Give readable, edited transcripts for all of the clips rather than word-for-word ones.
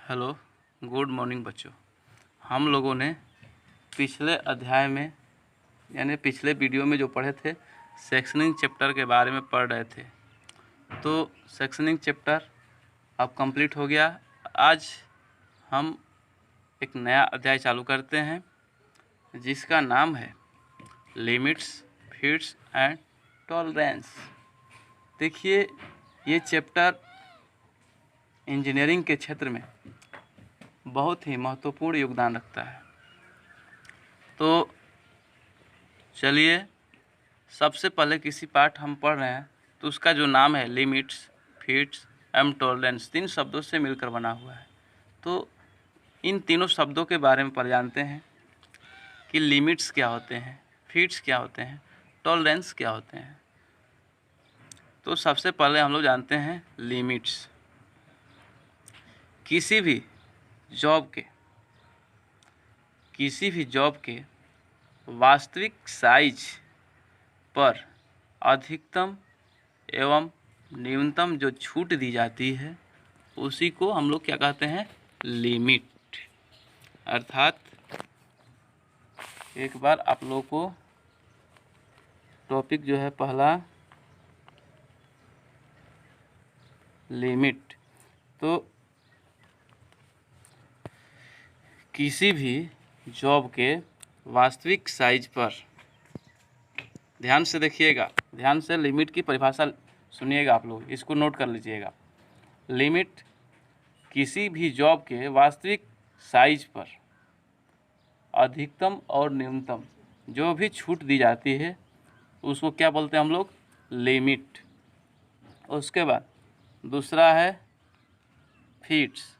Hello, good morning बच्चों। हम लोगों ने पिछले अध्याय में यानी पिछले वीडियो में जो पढ़े थे सेक्शनिंग चैप्टर के बारे में पढ़ रहे थे। तो सेक्शनिंग चैप्टर अब कंप्लीट हो गया। आज हम एक नया अध्याय चालू करते हैं जिसका नाम है लिमिट्स, फिट्स एंड टॉलरेंस। देखिए, ये चैप्टर इंजीनियरिंग के क्षेत्र में बहुत ही महत्वपूर्ण योगदान रखता है। तो चलिए, सबसे पहले किसी पार्ट हम पढ़ रहे हैं तो उसका जो नाम है लिमिट्स, फिट्स एंड टॉलरेंस, 3 शब्दों से मिलकर बना हुआ है। तो इन तीनों शब्दों के बारे में पढ़ जानते हैं कि लिमिट्स क्या होते हैं, फिट्स क्या होते हैं, टॉलरेंस क्या होते हैं। तो सबसे पहले हम लोग जानते हैं लिमिट्स। किसी भी जॉब के वास्तविक साइज पर अधिकतम एवं न्यूनतम जो छूट दी जाती है उसी को हम लोग क्या कहते हैं, लिमिट। अर्थात एक बार आप लोगों को टॉपिक जो है पहला लिमिट। तो किसी भी जॉब के वास्तविक साइज पर, ध्यान से देखिएगा, ध्यान से लिमिट की परिभाषा सुनिएगा, आप लोग इसको नोट कर लीजिएगा। लिमिट किसी भी जॉब के वास्तविक साइज पर अधिकतम और न्यूनतम जो भी छूट दी जाती है उसको क्या बोलते हैं हम लोग, लिमिट। उसके बाद दूसरा है फिट्स।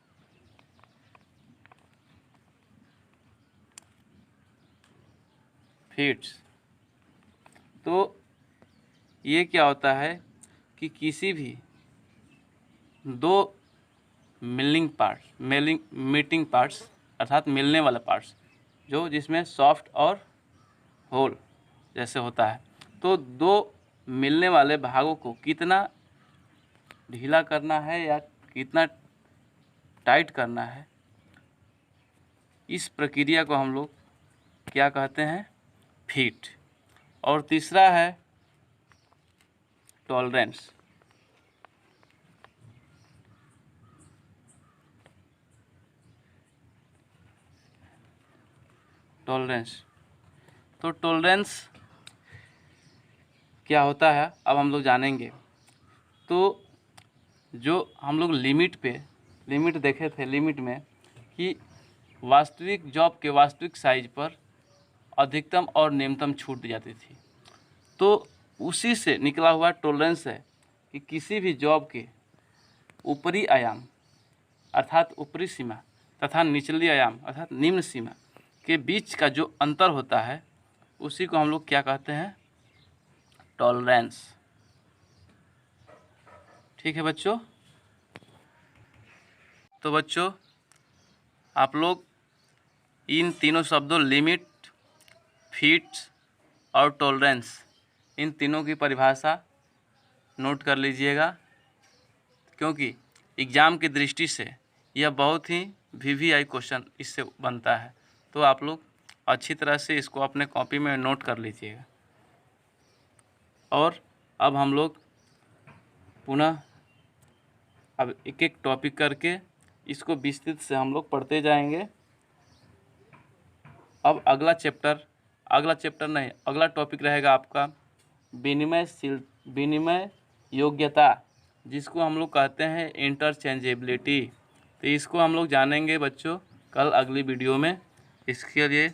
तो ये क्या होता है कि किसी भी दो मीटिंग पार्ट्स अर्थात मिलने वाले पार्ट्स जो जिसमें सॉफ्ट और होल जैसे होता है, तो दो मिलने वाले भागों को कितना ढीला करना है या कितना टाइट करना है, इस प्रक्रिया को हम लोग क्या कहते हैं, फिट। और तीसरा है टॉलरेंस। तो टॉलरेंस क्या होता है अब हम लोग जानेंगे। तो जो हम लोग लिमिट देखे थे, लिमिट में कि वास्तविक जॉब के वास्तविक साइज पर अधिकतम और न्यूनतम छूट दी जाती थी, तो उसी से निकला हुआ टॉलरेंस है कि किसी भी जॉब के ऊपरी आयाम अर्थात ऊपरी सीमा तथा निचली आयाम अर्थात निम्न सीमा के बीच का जो अंतर होता है उसी को हम लोग क्या कहते हैं, टॉलरेंस। ठीक है बच्चों। तो बच्चों, आप लोग इन तीनों शब्दों लिमिट, फिट्स और टॉलरेंस, इन तीनों की परिभाषा नोट कर लीजिएगा, क्योंकि एग्ज़ाम की दृष्टि से यह बहुत ही वीवीआई क्वेश्चन इससे बनता है। तो आप लोग अच्छी तरह से इसको अपने कॉपी में नोट कर लीजिएगा। और अब हम लोग पुनः अब एक एक टॉपिक करके इसको विस्तृत से हम लोग पढ़ते जाएंगे। अब अगला टॉपिक रहेगा आपका विनिमय योग्यता, जिसको हम लोग कहते हैं इंटरचेंजेबिलिटी। तो इसको हम लोग जानेंगे बच्चों कल अगली वीडियो में। इसके लिए